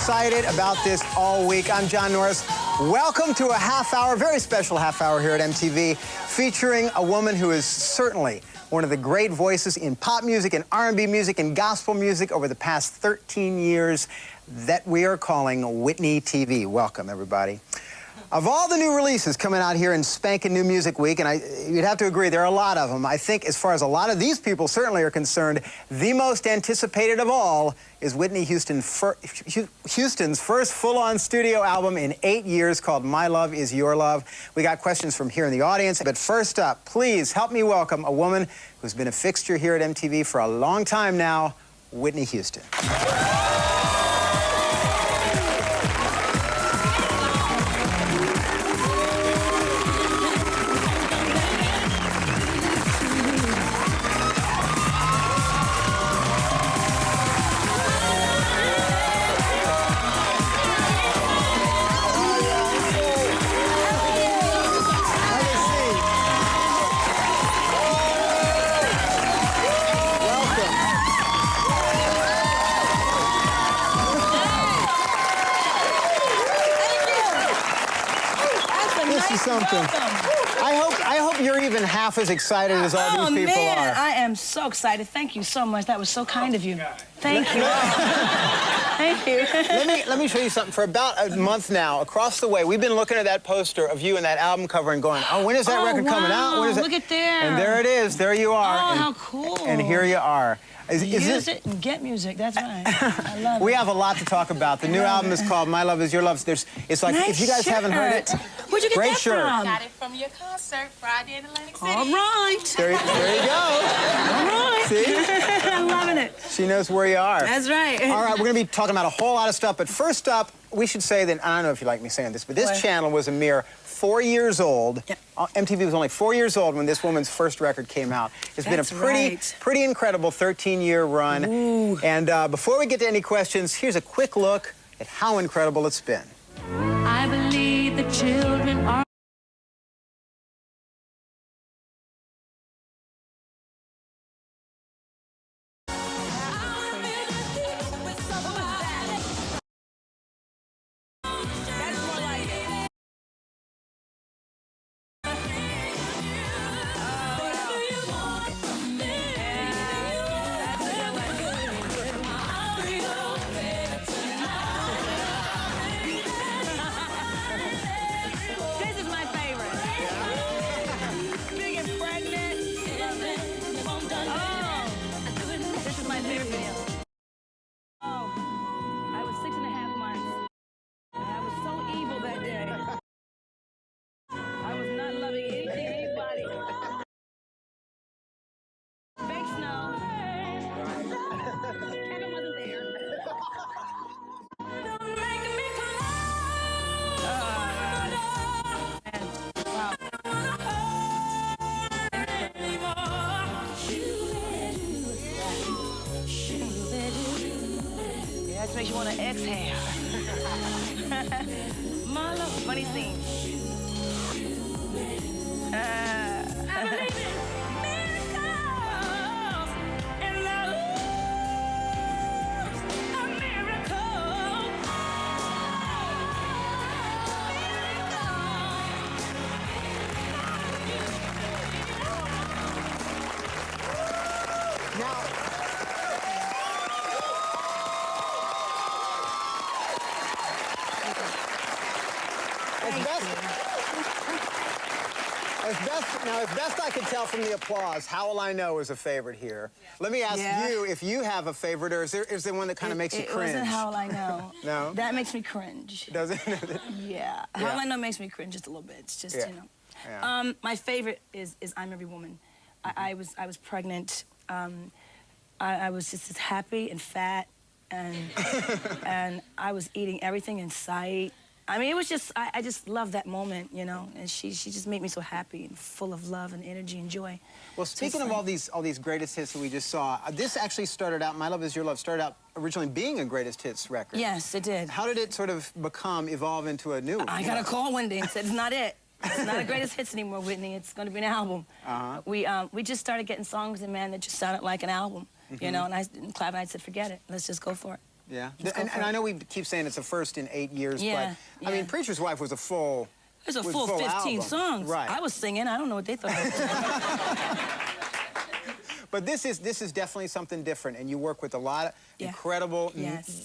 excited about this all week. I'm John Norris. Welcome to a half hour, very special half hour here at MTV, featuring a woman who is certainly one of the great voices in pop music and R&B music and gospel music over the past 13 years that we are calling Whitney TV. Welcome, everybody. Of all the new releases coming out here in spanking New Music Week, and you'd have to agree there are a lot of them, I think as far as a lot of these people certainly are concerned, the most anticipated of all is Whitney Houston's first full-on studio album in 8 years called My Love Is Your Love. We got questions from here in the audience, but first up, please help me welcome a woman who's been a fixture here at MTV for a long time now, Whitney Houston. Something. I hope you're even half as excited as all these people are. I am so excited. Thank you so much. That was so kind of you. Thank you. Thank you. Let me show you something. For about a month now, across the way, we've been looking at that poster of you and that album cover and going, oh, when is that record coming out? When is it? Look at there. And there it is. There you are. Oh, how cool. And here you are. Use it and get music. That's right. I love it. We have a lot to talk about. The new album is called My Love Is Your Love. It's like, nice if you guys haven't heard it, where'd you get great that shirt. from? Got it from your concert Friday in Atlantic City. All right. There you go. All right. See? I'm loving it. She knows where you are. That's right. All right, we're going to be talking about a whole lot of stuff, but first up, we should say that, I don't know if you like me saying this, but this channel was a mere 4 years old. Yep. MTV was only 4 years old when this woman's first record came out. It's been a pretty incredible 13-year run. Ooh. And before we get to any questions, here's a quick look at how incredible it's been. I believe the children are That makes you want to exhale. My love, funny scene. I believe in miracles and love, a miracle. Now, as best I can tell from the applause, How Will I Know is a favorite here. Yeah. Let me ask you if you have a favorite, or is there one that kind of makes you cringe? It wasn't How Will I Know. No? That makes me cringe. Does it? Yeah. How Will I Know makes me cringe just a little bit. It's just, you know. Yeah. My favorite is I'm Every Woman. I was pregnant. I was just as happy and fat, and and I was eating everything in sight. I mean, it was just, I just loved that moment, you know, and she just made me so happy and full of love and energy and joy. Well, speaking of all these greatest hits that we just saw, this actually started out, My Love Is Your Love, started out originally being a greatest hits record. Yes, it did. How did it sort of evolve into a new one? I got a call one day and said, it's not it. It's not a greatest hits anymore, Whitney. It's going to be an album. We just started getting songs in, man, that just sounded like an album, you know, and Clive and I said, forget it. Let's just go for it. Yeah. And I know we keep saying it's a first in 8 years, Yeah, but I mean, Preacher's Wife was a full. There's a full 15 album. songs. Right. I was singing. I don't know what they thought. But this is definitely something different, and you work with a lot of incredible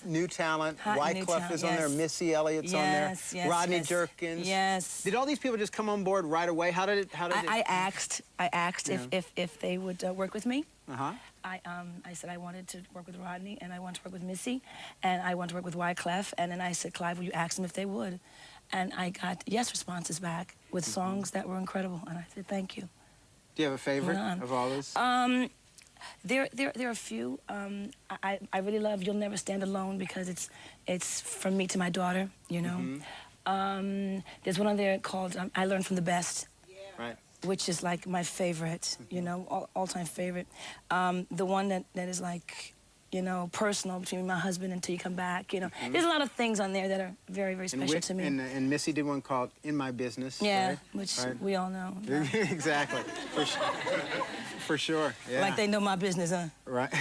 new talent. Wyclef is on there, Missy Elliott's on there, Rodney Jerkins. Yes. Did all these people just come on board right away? How did it? I asked if they would work with me. Uh-huh. I said I wanted to work with Rodney, and I wanted to work with Missy, and I wanted to work with Wyclef, and then I said, Clive, will you ask them if they would? And I got yes responses back with songs that were incredible, and I said thank you. Do you have a favorite of all those? There are a few. I really love "You'll Never Stand Alone" because it's from me to my daughter. You know. There's one on there called "I Learned from the Best," right? Which is like my favorite. You know, all-time favorite. The one that is like, you know, personal between my husband until you come back. You know, there's a lot of things on there that are very, very special to me. And Missy did one called "In My Business." Yeah, right? which we all know. Exactly, for sure. Yeah. Like they know my business, huh? Right.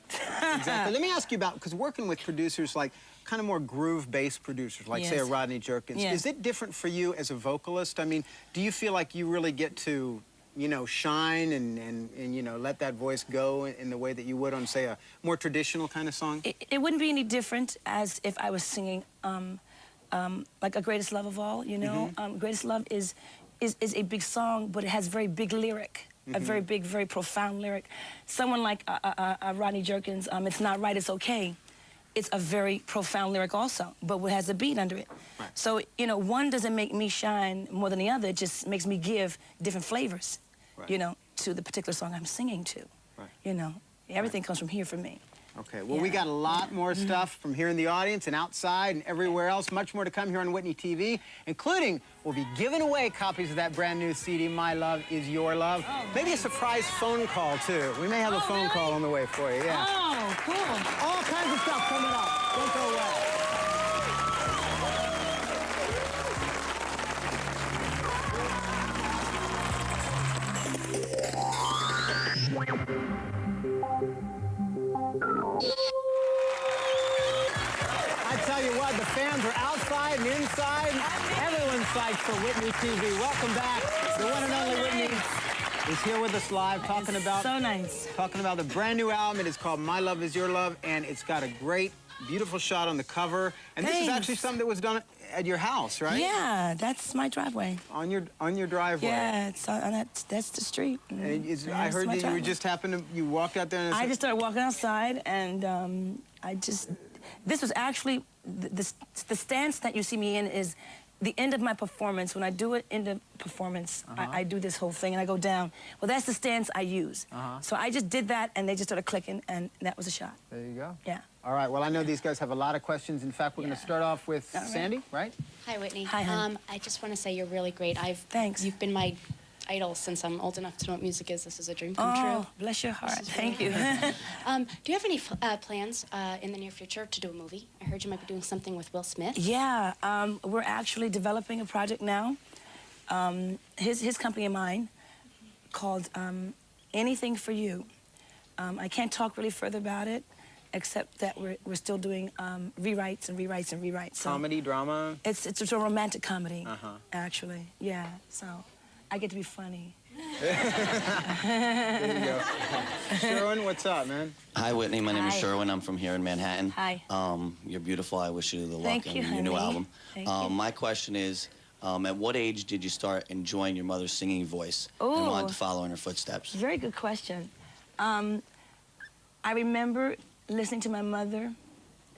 Exactly. Let me ask you about, because working with producers like kind of more groove-based producers, like say a Rodney Jerkins, is it different for you as a vocalist? I mean, do you feel like you really get to, you know, shine and you know, let that voice go in the way that you would on, say, a more traditional kind of song? It wouldn't be any different as if I was singing like a Greatest Love of All, you know? Greatest Love is a big song, but it has very big lyric, a very big, very profound lyric. Someone like Rodney Jerkins, It's Not Right, It's Okay. It's a very profound lyric also, but it has a beat under it. Right. So, you know, one doesn't make me shine more than the other. It just makes me give different flavors, you know, to the particular song I'm singing to. Right. You know, everything comes from here for me. Okay, well, we got a lot more stuff from here in the audience and outside and everywhere else. Much more to come here on Whitney TV, including we'll be giving away copies of that brand new CD, My Love Is Your Love. Maybe a surprise phone call, too. We may have a phone call on the way for you, Oh, cool. All kinds of stuff coming up. Don't go away. I tell you what, the fans are outside and inside. Everyone's psyched for Whitney TV. Welcome back. The one and only Whitney is here with us live talking about the brand new album. It is called My Love Is Your Love, and it's got a great, beautiful shot on the cover. And this is actually something that was done at your house, right? Yeah, that's my driveway. On your driveway. Yeah, it's that's the street. I heard that you just happened to walked out there. And I just started walking outside, and this was actually the stance that you see me in is the end of my performance. When I do it in the performance, I do this whole thing and I go down. Well, that's the stance I use. So I just did that, and they just started clicking, and that was a shot. There you go. Yeah. All right. Well, I know these guys have a lot of questions. In fact, we're going to start off with Sandy, right? Hi, Whitney. Hi, honey. I just want to say you're really great. Thanks. You've been my idol since I'm old enough to know what music is. This is a dream come Oh, true. bless your heart. Thank you. Do you have any plans in the near future to do a movie? I heard you might be doing something with Will Smith. Yeah, we're actually developing a project now. His company and mine called Anything for You. I can't talk really further about it, except that we're still doing rewrites and rewrites and rewrites. So comedy, drama? It's a romantic comedy, actually. Yeah, so I get to be funny. There you go. Sherwin, what's up, man? Hi, Whitney. My name is Sherwin. I'm from here in Manhattan. Hi. You're beautiful. I wish you the luck Thank in you, your new honey. album. Thank you. My question is, at what age did you start enjoying your mother's singing voice and Ooh. wanted to follow in her footsteps? Very good question. I remember listening to my mother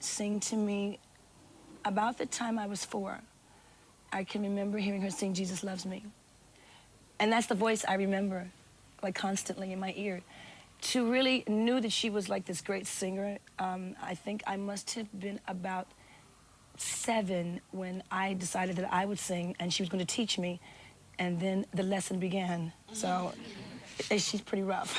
sing to me about the time I was 4. I can remember hearing her sing Jesus Loves Me. And that's the voice I remember, like, constantly in my ear. To really knew that she was like this great singer. I think I must have been about 7 when I decided that I would sing and she was going to teach me. And then the lesson began. So she's pretty rough.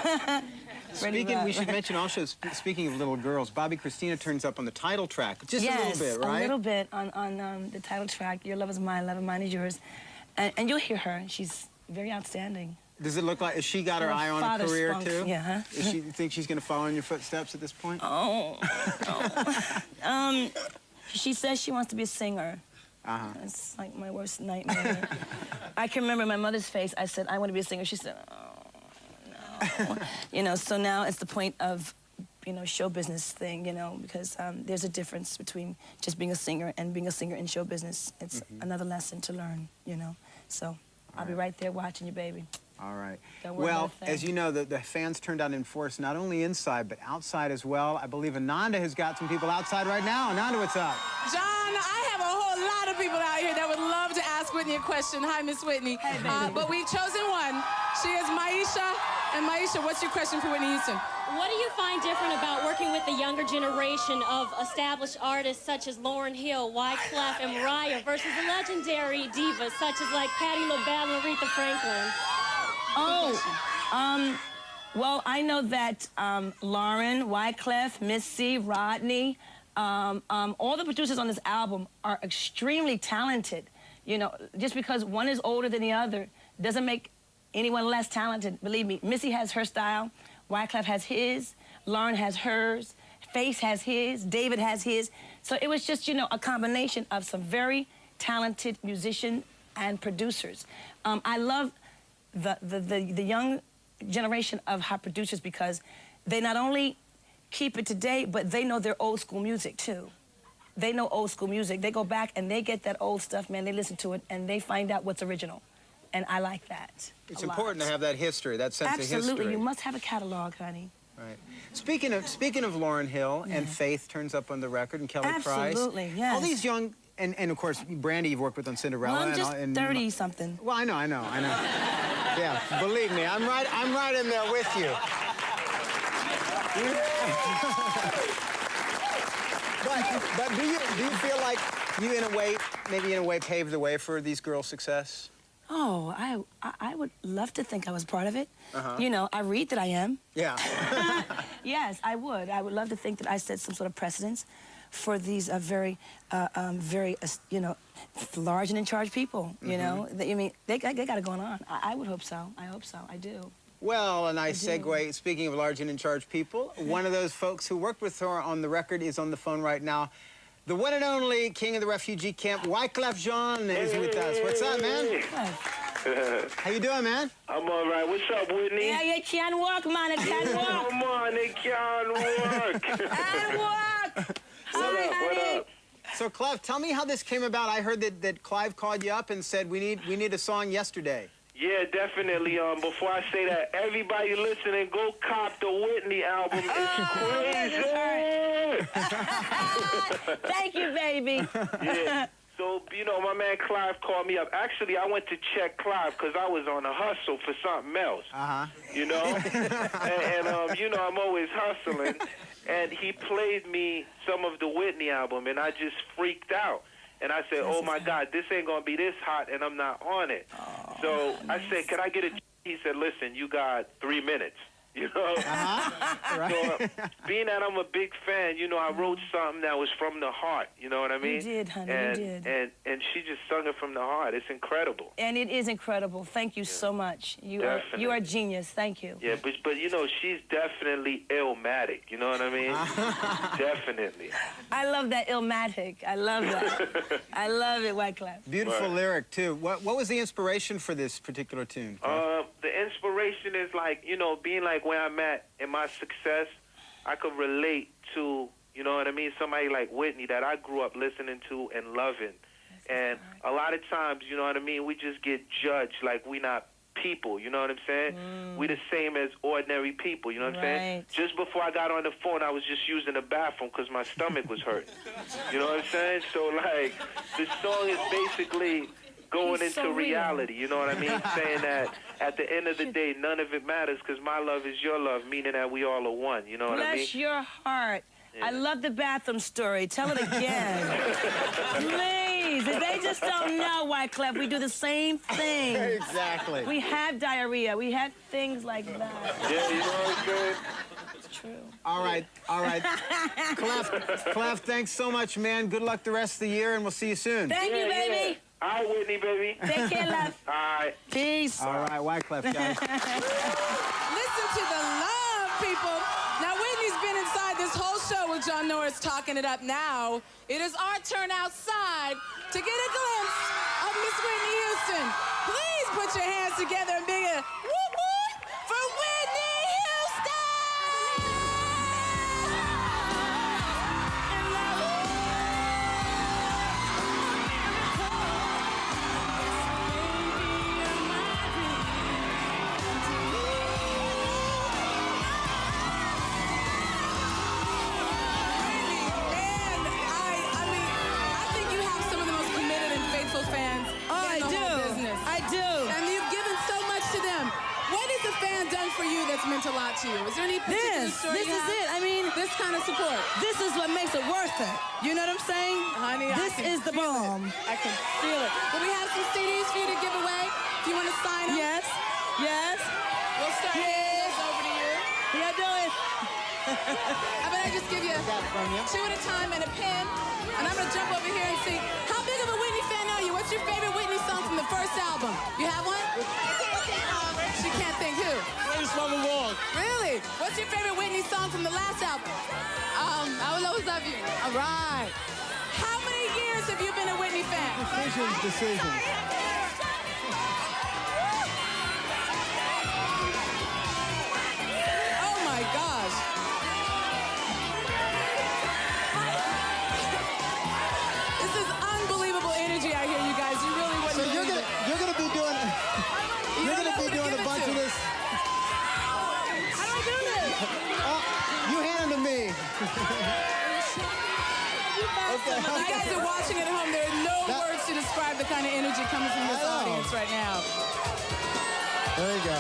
We should mention also, speaking of little girls, Bobby Christina turns up on the title track. Just a little bit, right? A little bit on the title track. Your love is mine, love of mine is yours. And you'll hear her. She's very outstanding. Does it look like, has she got her eye on a career too? Yeah, huh? You think she's going to follow in your footsteps at this point? Oh. She says she wants to be a singer. It's like my worst nightmare. I can remember my mother's face. I said, I want to be a singer. She said, oh, no. You know, so now it's the point of, you know, show business thing, you know, because there's a difference between just being a singer and being a singer in show business. It's another lesson to learn, you know. So I'll be right there watching you, baby. All right. Well, as you know, the fans turned out in force, not only inside, but outside as well. I believe Ananda has got some people outside right now. Ananda, what's up? John, I have a whole lot of people out here that would love to ask Whitney a question. Hi, Miss Whitney. Hey, baby. But we've chosen one. She is Maisha. And Maisha, what's your question for Whitney Houston? What do you find different about working with the younger generation of established artists such as Lauryn Hill, Wyclef, and Mariah versus the legendary divas such as like Patti LaBelle and Aretha Franklin? Well, I know that Lauren, Wyclef, Missy, Rodney, all the producers on this album are extremely talented. You know, just because one is older than the other doesn't make anyone less talented. Believe me, Missy has her style, Wyclef has his, Lauren has hers, Face has his, David has his. So it was just, you know, a combination of some very talented musicians and producers. I love the young generation of hot producers because they not only keep it today, but they know their old school music too. They know old school music. They go back and they get that old stuff, man. They listen to it and they find out what's original. And I like that. It's important to have that history, that sense of history. Absolutely, you must have a catalog, honey. Right. Speaking of Lauryn Hill, and Faith turns up on the record, and Kelly Price. Absolutely, yes. All these young, and of course, Brandy, you've worked with on Cinderella. Well, I'm just 30-something. Well, I know. Yeah, believe me, I'm right in there with you. but do you feel like you, maybe in a way, paved the way for these girls' success? Oh, I would love to think I was part of it. You know, I read that I am. Yeah. Yes, I would. I would love to think that I set some sort of precedence for these very, you know, large and in charge people. You know, I mean, they got it going on. I would hope so. I hope so. I do. Well, a nice segue. Speaking of large and in charge people, one of those folks who worked with her on the record is on the phone right now. The one and only king of the refugee camp, Wyclef Jean, is with us. What's up, man? How you doing, man? I'm all right. What's up, Whitney? Yeah, you can't walk, man. It can't walk. Come on, it can't work. Can't walk. What up? So, Clef, tell me how this came about. I heard that Clive called you up and said, we need a song yesterday. Yeah, definitely. Before I say that, everybody listening, go cop the Whitney album. It's crazy. Thank you, baby. Yeah. So, you know, my man Clive called me up. Actually, I went to check Clive because I was on a hustle for something else. You know? and you know, I'm always hustling. And he played me some of the Whitney album, and I just freaked out. And I said, oh, my God, this ain't going to be this hot, and I'm not on it. So I said, can I get a... He said, listen, you got 3 minutes. You know? Right. So, being that I'm a big fan, you know, I wrote something that was from the heart. You know what I mean? You did, honey, and, you did. And she just sung it from the heart. It's incredible. And it is incredible. Thank you so much. You are a genius. Thank you. Yeah, but you know, she's definitely Illmatic. You know what I mean? Definitely. I love that Illmatic. I love that. I love it, Wyclef. Beautiful lyric, too. What was the inspiration for this particular tune? The inspiration is like, you know, being like where I'm at in my success, I could relate to, you know what I mean, somebody like Whitney that I grew up listening to and loving. And a lot of times, you know what I mean, we just get judged like we not people, you know what I'm saying? We the same as ordinary people, you know what I'm saying? Just before I got on the phone, I was just using the bathroom because my stomach was hurting. You know what I'm saying? So, like, the song is basically going into reality, you know what I mean? Saying that at the end of the day, none of it matters because my love is your love, meaning that we all are one, you know what I mean? Bless your heart. Yeah. I love the bathroom story. Tell it again. Please. They just don't know, Wyclef. We do the same thing. Exactly. We have diarrhea. We have things like that. Yeah, you know what I'm saying? It's true. All right. Clef, thanks so much, man. Good luck the rest of the year, and we'll see you soon. Thank you, baby. All right, Whitney, baby. Take care, love. All right. Peace. All right, Wyclef, guys. Listen to the love, people. Now, Whitney's been inside this whole show with John Norris talking it up. Now, it is our turn outside to get a glimpse of Miss Whitney Houston. Please put your hands together and big a whoop-whoop for Whitney Houston! Fans I in the do. whole business. I do. And you've given so much to them. What has a fan done for you that's meant a lot to you? Is there any particular story This you is have? it. I mean, This kind of support. this is what makes it worth it. You know what I'm saying? Honey, this I can is the feel bomb. it. I can feel it. Well, we have some CDs for you to give away. If you want to sign them. Yes. Yes. We'll start handing this over to you. How y'all doing? How about I just give you two at a time and a pen, and I'm going to jump over here and see, how big of a Whitney fan are you? What's your favorite Whitney song from the first album? You have one? She can't think who? Greatest love of all. Really? What's your favorite Whitney song from the last album? I Will Always Love You. All right. How many years have you been a Whitney fan? Decisions. Oh my gosh. This is unbelievable energy out here, you guys. You really wouldn't So you're believe gonna be doing a bunch of this. How do I do this? You hand them to me. You guys are watching at home. There are no words to describe the kind of energy coming from this I know. audience right now. There you go.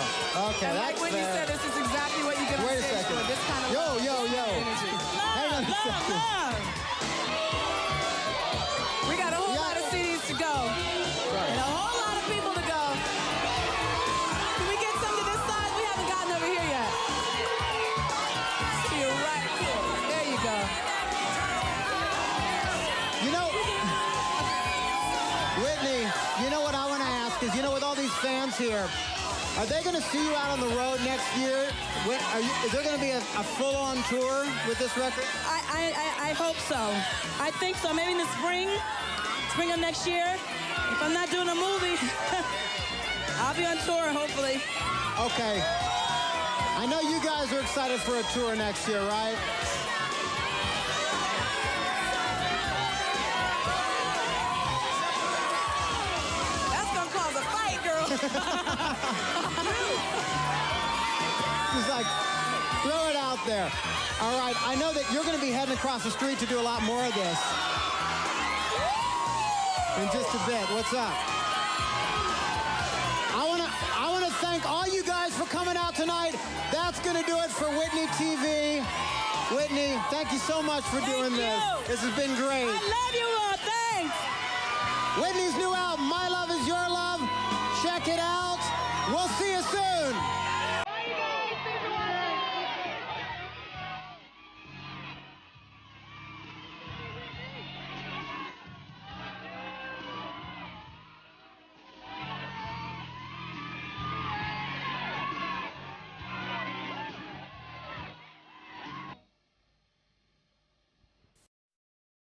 Okay, And that's like Whitney said, this is exactly what you get on Wait a stage second. for. This kind of Yo. energy. Hang on a second. We got a whole lot of CDs to go. And a whole lot of people to go. Can we get some to this side? We haven't gotten over here yet. See you right here. There you go. You know, Whitney, you know what I want to ask is, you know, with all these fans here, are they going to see you out on the road next year? Is there going to be a full-on tour with this record? I hope so. I think so. Maybe in the spring of next year. If I'm not doing a movie, I'll be on tour, hopefully. Okay. I know you guys are excited for a tour next year, right? That's going to cause a fight, girl. It's like, throw it out there. All right, I know that you're going to be heading across the street to do a lot more of this. In just a bit. What's up? I want to thank all you guys for coming out tonight. That's going to do it for Whitney TV. Whitney, thank you so much for doing this. This has been great. I love you all. Thanks. Whitney's new album, My Love Is Your Love. Check it out. We'll see you soon.